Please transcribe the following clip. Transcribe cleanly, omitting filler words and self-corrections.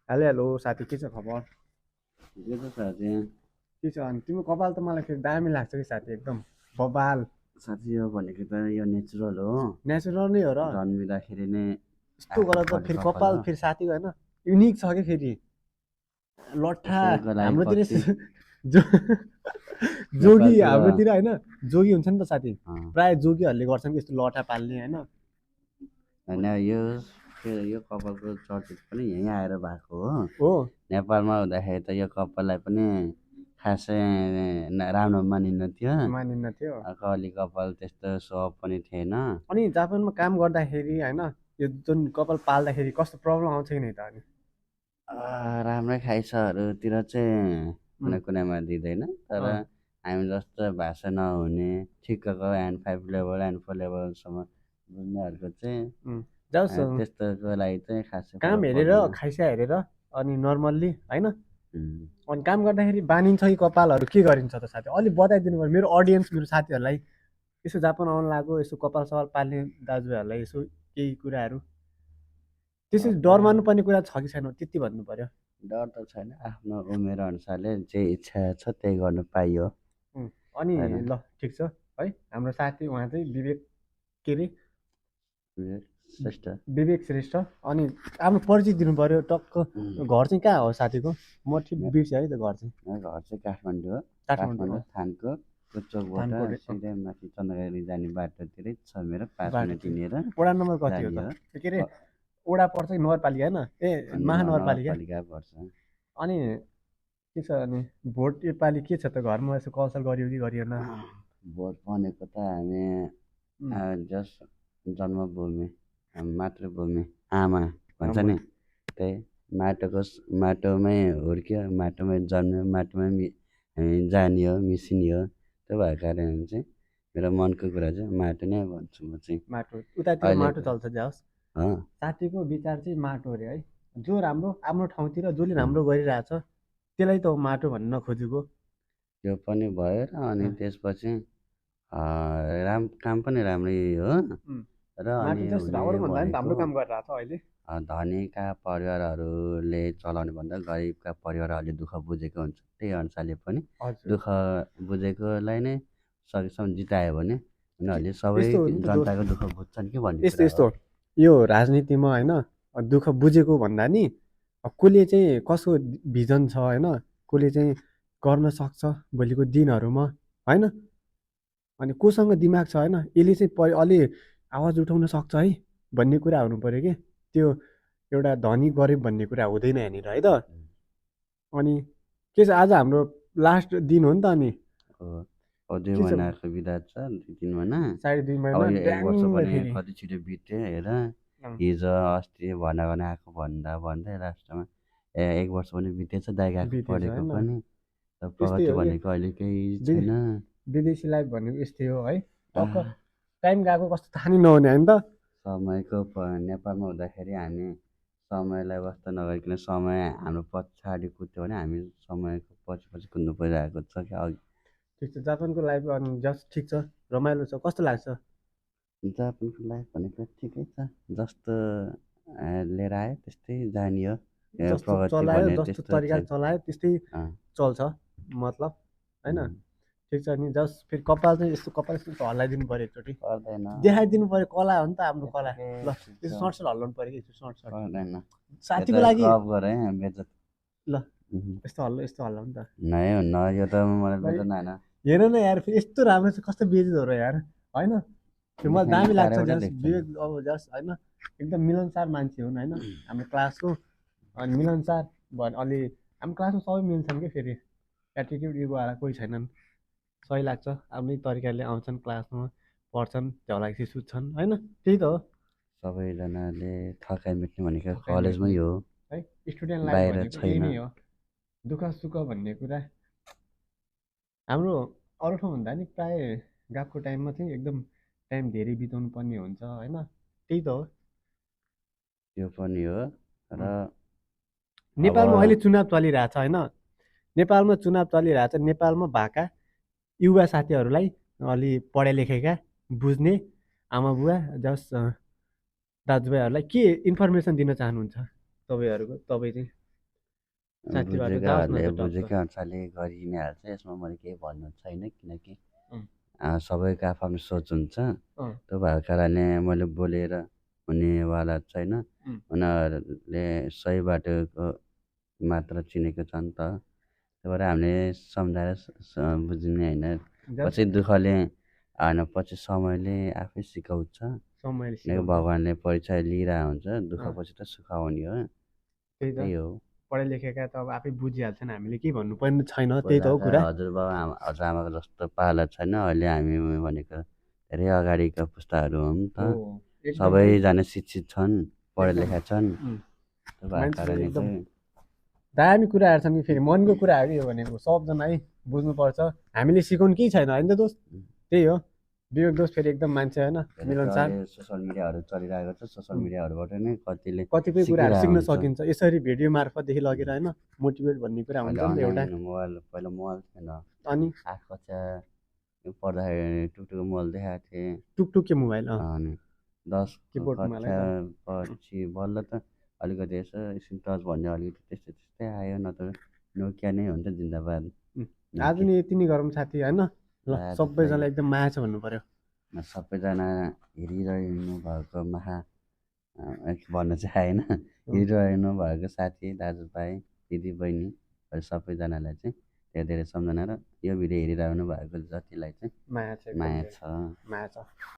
Hello hello साथी, के छ खबर? ठिकै छ साथी। के छ अनि तिम्रो कपाल त मलाई फेरि दामी लाग्छ कि साथी, एकदम बबाल। साथी यो भनेको त यो नेचुरल हो। नेचुरल नै हो र। जन्मिँदाखेरि नै यस्तो आफ्नो गर त फर्टी फेरि कपाल कपाल हो। फेरि साथीको होइन, युनिक छ कि फेरि लट्ठा। यसैको लागि हाम्रोतिर कति जो जोगी नेपालतिर हाम्रोतिर होइन, जोगी हुन्छ नि त साथी। अँ, प्राय जोगीहरूले गर्छन् कि यस्तो लट्ठा पाल्ने होइन। होइन यो कपालको चर्चित पनि यहीँ आएर भएको हो। हो नेपालमा हुँदाखेरि त यो कपाललाई पनि खासै राम्रो मानिन्न थियो। मानिन्न थियो। कपाली कपाल त्यस्तो सोप पनि थिएन। अनि जापानमा काम गर्दाखेरि होइन, यो जुन कपाल पाल्दाखेरि कस्तो प्रब्लम आउँछ कि नै त अनि? राम्रै खाइसहरूतिर चाहिँ उम्, कुनै कुनैमा दिँदैन, तर अँ, हामी जस्तो भाषा नहुने ठिक्कको N5 लेभल N4 लेभलसम्म बुझ्नेहरूको चाहिँ उम्, जाओस् त्यस्तोको लागि चाहिँ खासै काम फरक हेरेर पर्दैन। खाइसा हेरेर अनि नर्मल्ली होइन। उम्, अनि काम गर्दाखेरि बानिन्छ कि कपालहरू के गरिन्छ त साथी? अलिक बताइदिनु पर्यो मेरो अडियन्स, मेरो साथीहरूलाई। यसो जापान आउनु लाग्यो, यसो कपाल सपाल पाल्ने दाजुभाइहरूलाई यसो केही कुराहरू, त्यसरी डर कपाल मान्नुपर्ने कुरा छ कि छैन त्यति भन्नु पर्यो। डर त छैन, आफ्नो उमेर अनुसारले जे इच्छा छ त्यही गर्नु पाइयो उम्, अनि होइन। ल ठिक छ है, हाम्रो साथी उहाँ चाहिँ विवेक, के अरे, विवेक श्रेष्ठ। विवेक श्रेष्ठ। अनि आफ्नो परिचय दिनु पर्यो टक्क। घर चाहिँ कहाँ हो साथीको? म ठिक मेरो बिर्सेँ है त घर चाहिँ। घर चाहिँ काठमाडौँ हो। काठमाडौँ काठमाडौँ थानको चोकबाट थानको सिधै माथि चन्द्रगढी जाने बाटोतिरै छ मेरो, 5 मिनट बाटो। हिँडेर वडा नम्बर कति हो जाने त? हो। के अरे, वडा पर्छ कि नगरपालिका होइन, ए अनि महानगरपालिका। नगरपालिका पर्छ। अनि के छ अनि, भोट योपालि के छ त घरमा, यसो कलसल गरियो कि गरिएन? भोट भनेको त हामी उम्, जस्ट जन्मभूमि, मातृभूमि, आमा भन्छ आमा, नि, त्यही माटोमै हुर्क्यो, माटोमै जन्म्यो, माटोमै हामी जाने हो, मिसिने हो। त्यो भएको कारणले चाहिँ मेरो मनको कुरा चाहिँ माटो नै भन्छु म चाहिँ माटो उतातिर माटो अहिलेको। चल्छ जाओस्। अँ, साथीको विचार चाहिँ माटो अरे है। जो राम्रो आफ्नो ठाउँतिर जसले राम्रो गरिरहेछ त्यसलाई त हो माटो भन्न नखोजेको। त्यो पनि भयो र अनि अँ, त्यसपछि काम पनि राम्रै हो। उम्, र अनि माटो जस्ट हुने राम्रो भन्दा नि त भनेको राम्रो काम गरिरहेछ अहिले। धनीका परिवारहरूले चलाउने भन्दा गरिबका परिवारहरूले दुःख बुझेको हुन्छ, त्यही अनुसारले पनि हजुर। दुःख बुझेकोलाई नै सकेसम्म जितायो भने कि उनीहरूले सबै यस्तो हो नि त दोस्त, जनताको दुःख बुझ्छन् कि भन्ने यस्तो कुरा हो। यस्तो यो राजनीतिमा होइन, दुःख बुझेको भन्दा नि कसले चाहिँ कसको भिजन छ होइन, कसले चाहिँ गर्न सक्छ भोलिको दिनहरूमा होइन। अनि कोसँग दिमाग छ होइन, यसले चाहिँ अलि आवाज उठाउन सक्छ है भन्ने कुरा हुनु पऱ्यो कि। त्यो एउटा धनी गरिब भन्ने कुरा हुँदैन यहाँनिर है त। अनि के छ, आज हाम्रो लास्ट दिन हो नि त। अनि अब 2 के छ, महिनाको बिदा छ, 2-3 महिना। साढे 2 महिना अब यो 1 वर्ष ड्याङ्ग पनि फेरि। कति छिटो बित्यो हेर। अँ, हिजो अस्ति भन आएको भन्दा भन्दै लास्टमा 1 वर्ष पनि बितेछ, दाइ गएको बितेछ पढेको होइन। पनि। तर त्यस्तै प्रगति हो कि भनेको अहिले केही विदे छैन। विदेशी लाइफ भनेको यस्तै हो है। टक्क आह, टाइम गएको कस्तो थाहा नै नहुने होइन त। नेपालमा हुँदाखेरि हामी समयलाई वास्ता नगरिकन समय हाम्रो पछाडि कुद्यो भने हामी समयको पछि पछि कुद्नु परिरहेको छ क्या अघि। ठिक छ, जापानको लाइफ अनि जस्ट ठिक छ, रमाइलो छ, कस्तो लाग्छ? जापानको लाइफ भनेको ठिकै छ, जस्तो लिएर आयो त्यस्तै जाने हो। जस्तो प्रगति चलायो, भने जस्तो त्यस्तो तरिकाले छैन। चलायो त्यस्तै अँ, चल्छ, मतलब होइन। उम्, ठिक छ नि, जस्ट फेरि कपाल चाहिँ यस्तो कपाल यस्तो हल्लाइदिनु पऱ्यो एकचोटि, पर्दैन देखाइदिनु पऱ्यो, कला हो नि त हाम्रो कला। यत्तिकै ल ठिक यसो छ, सर्ट सर्ट हल्लाउनु पऱ्यो कि, यसो सर्ट सर्ट पर्दैन। यो साथीको त लागि। क्रप गरे बेजत। ल यस्तो हल्लो, यस्तो हल्लाउनु नि त। नै हुन्न, यो त मलाई भाइ बेजत आएन। हेर न यार, फेरि यस्तो राम्रो छ, कस्तो बेजित हो र यार होइन। त्यो मलाई देखाइने दामी लाग्छ टाढाबाटै जस देख्छ नि। विवेक, अब जस होइन, एकदम मिलनसार मान्छे हुन् होइन हाम्रो क्लासको। अनि मिलनसार भयो अलि, हाम्रो क्लासमा सबै मिल्छन् कि फेरि, एटिट्युड इगोवाला कोही छैनन्। सही लाग्छ, आफ्नै तरिकाले आउँछन् क्लासमा, पढ्छन्, झलाक्सी सुत्छन् होइन, त्यही त हो। सबैजनाले थकाइ मेट्ने भनेको थकाइ कलेजमै मेट्ने हो, है, स्टुडेन्ट लाइफ बाहिर भनेको यही छैन। नै हो। दुःख सुख भन्ने कुरा हाम्रो अरू ठाउँभन्दा नि प्रायः गएको टाइममा चाहिँ एकदम टाइम धेरै बिताउनु पर्ने हुन्छ होइन, त्यही त हो। त्यो पनि हो र उम्, अब नेपालमा अहिले चुनाव चलिरहेछ होइन, नेपालमा चुनाव चलिरहेछ। नेपालमा भएका युवा साथीहरूलाई अलि पढे लेखेका बुझ्ने आमा बुवा जस दाजुभाइहरूलाई के इन्फर्मेसन दिन चाहनुहुन्छ? तपाईँ चाहिँ साथीभाइ त जाओस् न बुझेकाहरूले त टक्क। बुझेकै अनुसारले गरि नै हाल्छ। यसमा मैले केही भन्नु छैन किनकि अँ, सबैको आफ्नो सोच हुन्छ। अँ, त्यो भएको कारणले मैले बोलेर हुनेवाला छैन। उम्, उनीहरूले सही बाटोको मात्र चिनेको छन् त। त्यही भएर हामीले सम्झाएर बुझ्ने होइन। जब पछि दुःखले होइन, पछि समयले आफै सिकाउँछ। समयले किनकि सिकाउँछ। भगवान्ले परीक्षा लिइरहेको हुन्छ। दुःख अँ, पछि त सुख आउने हो। त्यही त। त्यही हो। पढे लेखेका त अब आफै बुझिहाल्छन्, हामीले केही भन्नुपर्ने छैन, त्यही त हो पहिलाका कुरा। हजुरबाउ हजुरआमाको जस्तो पाला छैन। अहिले हामी भनेको धेरै अगाडिका पुस्ताहरू हौँ त। हो, एकदमै सबैजना शिक्षित छन्, पढे एकदम। लेखा छन्। उम्, त्यो भएको मान्छेले कारणले एकदम चाहिँ दामी कुराहरू छन् कि फेरि मनको कुराहरू यो भनेको सबजना है बुझ्नुपर्छ। हामीले सिकाउनु केही छैन होइन त दोस्त, त्यही हो। विवेक दोस्त फेरि एकदम मान्छे होइन, फेरि त्यो मिलनसार। अहिले सोसियल मिडियाहरू चलिरहेको छ। सोसियल उम्, मिडियाहरूबाट नै कतिले कतिपय कुराहरू सिकिरहेको सिक्न हुन्छ। सकिन्छ यसरी भिडियो मार्फतदेखि लगेर होइन, मोटिभेट भन्ने कुरा हुन्छ अहिले नि त एउटा। अनलाइन मोबाइल, पहिला मोबाइल थिएन। अनि 8 कक्षा पढ्दाखेरि टुकटुको मोबाइल देखाएको थिएँ। टुकटुके मोबाइल, अँ, अनि 10 किबोर्ड मोबाइल है कक्षा त। पछि बल्ल त अलिकति यसो स्क्रिन टच भन्ने अलिकति त्यस्तै त्यस्तै आयो। नत्र नोकिया नै हुन्छ जिन्दाबाद। उम्, आज नोकिया नि यति नै गरौँ साथी होइन। ल आजलाई सबैजनालाई एकदम माया छ भन्नु पर्यो। सबैजना हेरिरहनु भएको भन्न चाहिँ आएन। उम्, हेरिरहनु भएको साथी दाजुभाइ दिदीबहिनी सबैजनालाई चाहिँ धेरै धेरै सम्झना र यो भिडियो हेरिरहनु भएको जतिलाई चाहिँ माया छ एकदम माया धेरै, छ। माया छ।